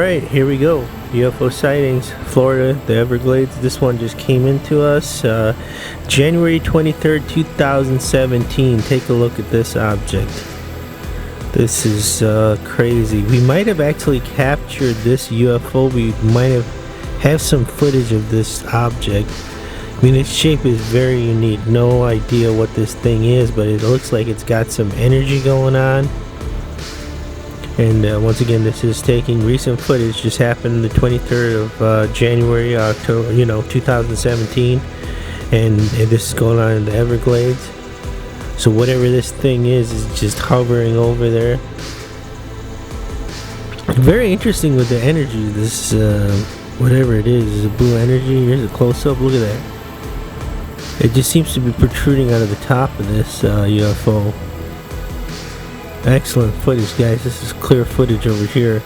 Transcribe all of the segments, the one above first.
Alright, here we go. UFO sightings, Florida, the Everglades. This one just came into us January 23rd, 2017. Take a look at this object. This is crazy. We might have actually captured this UFO. We might have some footage of this object. I mean, its shape is very unique. No idea what this thing is, but it looks like it's got some energy going on. And once again, this is taking recent footage. Just happened the 23rd of January, October, 2017, and this is going on in the Everglades. So whatever this thing is just hovering over there. Very interesting with the energy. This whatever it is a blue energy. Here's a close-up. Look at that. It just seems to be protruding out of the top of this UFO. Excellent footage, guys. This is clear footage over here.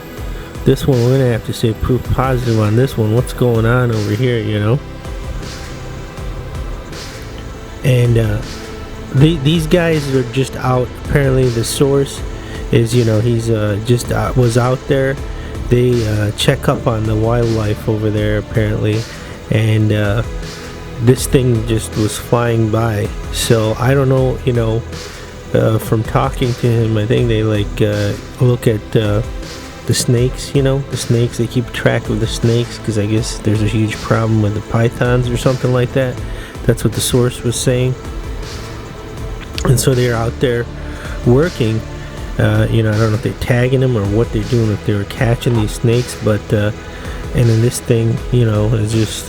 This one, we're gonna have to say proof positive on this one. What's going on over here, And these guys are just out. Apparently the source is, he's just was out there. They check up on the wildlife over there apparently, and this thing just was flying by. So I don't know, from talking to him, I think they look at the snakes, the snakes. They keep track of the snakes because I guess there's a huge problem with the pythons or something like that. That's what the source was saying. And so they're out there working. I don't know if they're tagging them or what they're doing, if they were catching these snakes, but and then this thing, is just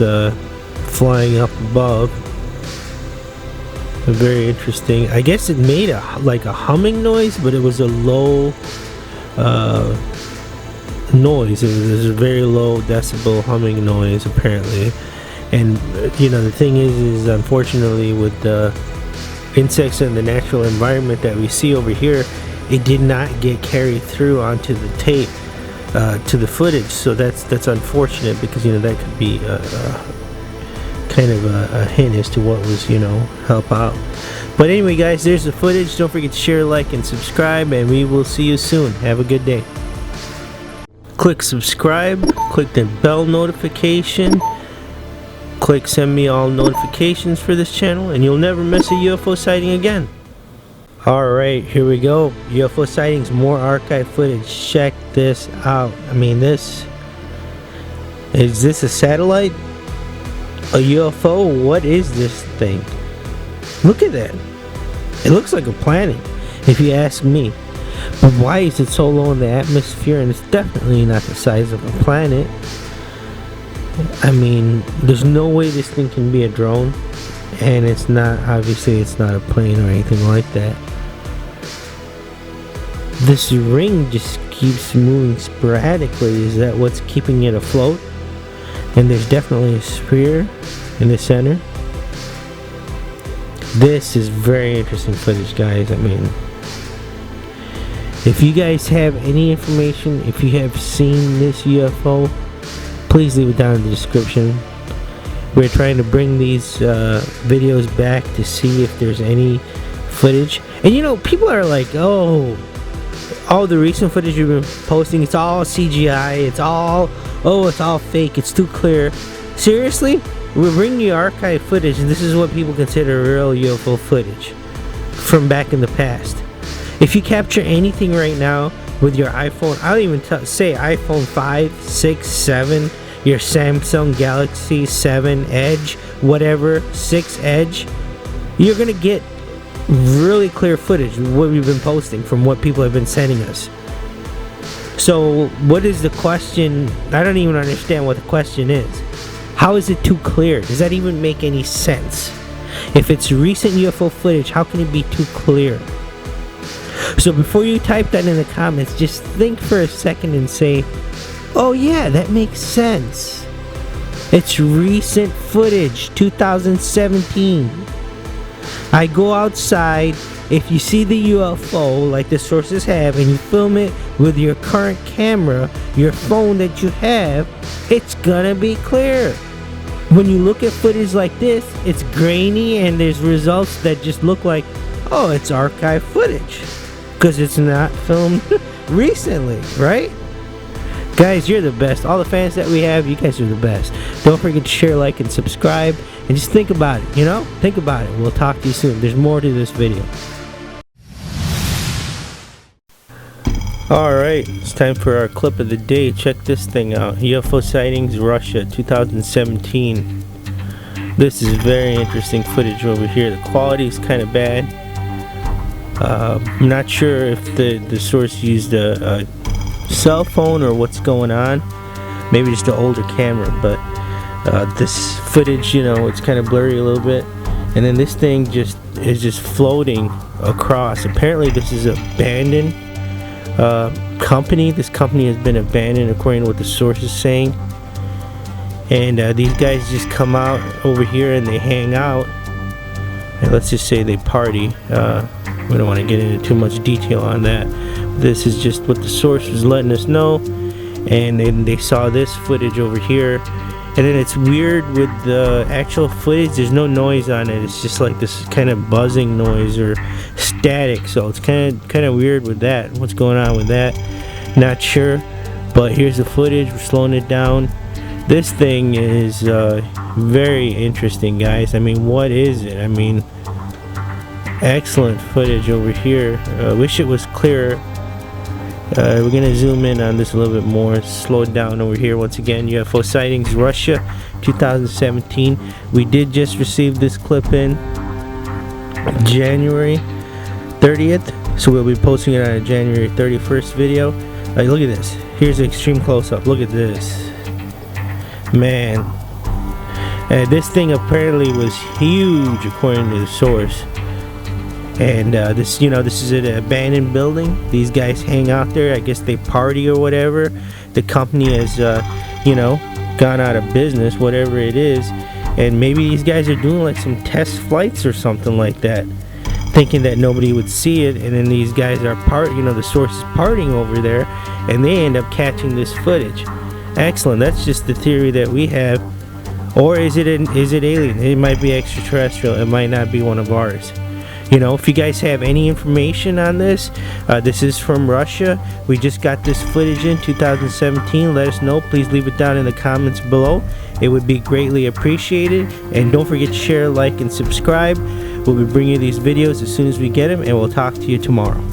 flying up above. Very interesting. I guess it made a humming noise, but it was a low noise. It was a very low decibel humming noise apparently. And the thing is unfortunately with the insects in the natural environment that we see over here, it did not get carried through onto the tape, to the footage. So that's unfortunate because that could be kind of a hint as to what was help out. But anyway, guys, there's the footage. Don't forget to share, like, and subscribe, and we will see you soon. Have a good day. Click subscribe, click the bell notification, click send me all notifications for this channel, and you'll never miss a UFO sighting again. Alright, here we go. UFO sightings, more archive footage. Check this out. I mean, is this a satellite? A UFO? What is this thing? Look at that. It looks like a planet, if you ask me. But why is it so low in the atmosphere? And it's definitely not the size of a planet. I mean, there's no way this thing can be a drone. And it's not, obviously it's not a plane or anything like that. This ring just keeps moving sporadically. Is that what's keeping it afloat? And there's definitely a sphere in the center. This is very interesting footage, guys. I mean, if you guys have any information, if you have seen this UFO, please leave it down in the description. We're trying to bring these videos back to see if there's any footage. And people are like, oh, all the recent footage you've been posting, it's all CGI, it's all fake, it's too clear. Seriously? We're bringing you archive footage, and this is what people consider real UFO footage from back in the past. If you capture anything right now with your iPhone, I'll even say iPhone 5, 6, 7, your Samsung Galaxy 7 Edge, whatever, 6 Edge, you're gonna get really clear footage of what we've been posting from what people have been sending us. So what is the question? I don't even understand what the question is. How is it too clear? Does that even make any sense? If it's recent UFO footage, how can it be too clear? So before you type that in the comments, just think for a second and say, oh yeah, that makes sense. It's recent footage, 2017. I go outside. If you see the UFO like the sources have and you film it with your current camera, your phone that you have, it's gonna be clear. When you look at footage like this, it's grainy and there's results that just look like, oh, it's archive footage because it's not filmed recently, right? Guys, you're the best. All the fans that we have, you guys are the best. Don't forget to share, like, and subscribe. And just think about it, you know? Think about it. We'll talk to you soon. There's more to this video. Alright, it's time for our clip of the day. Check this thing out. UFO Sightings, Russia, 2017. This is very interesting footage over here. The quality is kind of bad. I'm not sure if the source used a cell phone or what's going on. Maybe just an older camera, but this footage, you know, it's kind of blurry a little bit. And then this thing is just floating across. Apparently this is abandoned company. This company has been abandoned according to what the source is saying. And these guys just come out over here and they hang out. And let's just say they party. We don't want to get into too much detail on that. This is just what the source was letting us know. And then they saw this footage over here. And then it's weird with the actual footage, there's no noise on it. It's just like this kind of buzzing noise or static. So it's kind of weird with that. What's going on with that? Not sure. But here's the footage. We're slowing it down. This thing is very interesting, guys. I mean, what is it? I mean, excellent footage over here. Wish it was clearer. We're gonna zoom in on this a little bit more. Slow it down over here. Once again, UFO Sightings, Russia, 2017. We did just receive this clip in January 30th, so we'll be posting it on a January 31st video. Look at this. Here's an extreme close-up. Look at this, man. This thing apparently was huge according to the source. And this is an abandoned building. These guys hang out there. I guess they party or whatever. The company has, gone out of business, whatever it is. And maybe these guys are doing like some test flights or something like that, thinking that nobody would see it. And then these guys are the source is partying over there, and they end up catching this footage. Excellent. That's just the theory that we have. Or is it alien? It might be extraterrestrial. It might not be one of ours. You know, if you guys have any information on this, this is from Russia. We just got this footage in 2017. Let us know. Please leave it down in the comments below. It would be greatly appreciated. And don't forget to share, like, and subscribe. We'll be bringing you these videos as soon as we get them, and we'll talk to you tomorrow.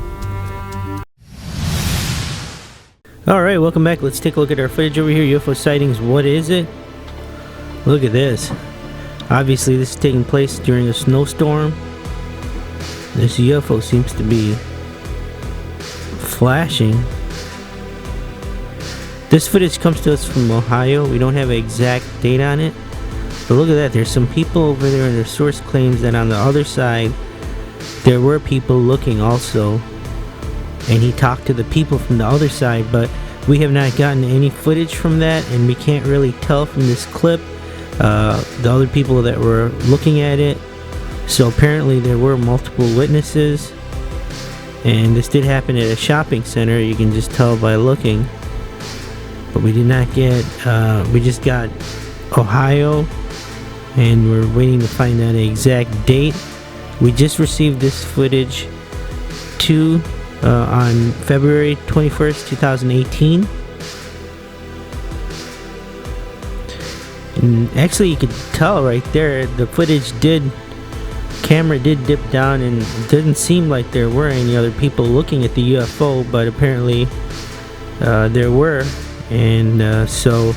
Alright, welcome back. Let's take a look at our footage over here. UFO Sightings, what is it? Look at this. Obviously, this is taking place during a snowstorm. This UFO seems to be flashing. This footage comes to us from Ohio. We don't have an exact date on it. But look at that. There's some people over there, and their source claims that on the other side there were people looking also. And he talked to the people from the other side, but we have not gotten any footage from that, and we can't really tell from this clip the other people that were looking at it. So apparently there were multiple witnesses, and this did happen at a shopping center. You can just tell by looking. But we did not get, we just got Ohio, and we're waiting to find out an exact date. We just received this footage on February 21st, 2018. And actually you could tell right there, the camera did dip down, and it didn't seem like there were any other people looking at the UFO, but apparently there were. And so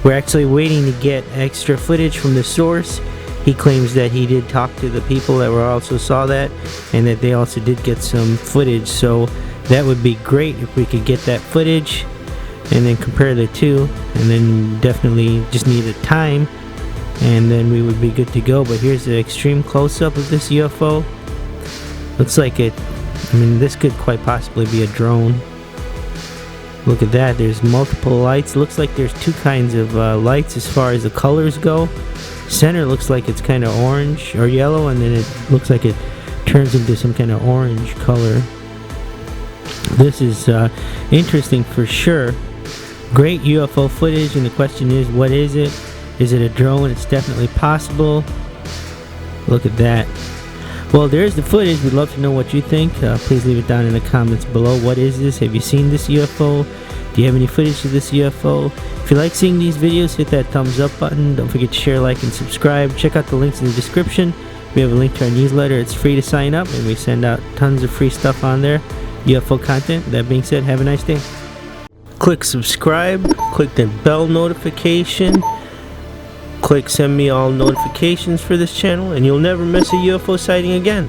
we're actually waiting to get extra footage from the source. He claims that he did talk to the people that also saw that, and that they also did get some footage. So that would be great if we could get that footage and then compare the two, and then definitely just need a time, and then we would be good to go. But here's the extreme close-up of this UFO. Looks like this could quite possibly be a drone. Look at that. There's multiple lights. Looks like there's two kinds of lights as far as the colors go. Center looks like it's kind of orange or yellow, and then it looks like it turns into some kind of orange color. This is interesting for sure. Great UFO footage, and the question is, what is it? Is it a drone? It's definitely possible. Look at that. Well, there's the footage. We'd love to know what you think. Please leave it down in the comments below. What is this? Have you seen this UFO? Do you have any footage of this UFO? If you like seeing these videos, hit that thumbs up button. Don't forget to share, like, and subscribe. Check out the links in the description. We have a link to our newsletter. It's free to sign up, and we send out tons of free stuff on there, UFO content. That being said, have a nice day. Click subscribe. Click the bell notification. Click send me all notifications for this channel, and you'll never miss a UFO sighting again.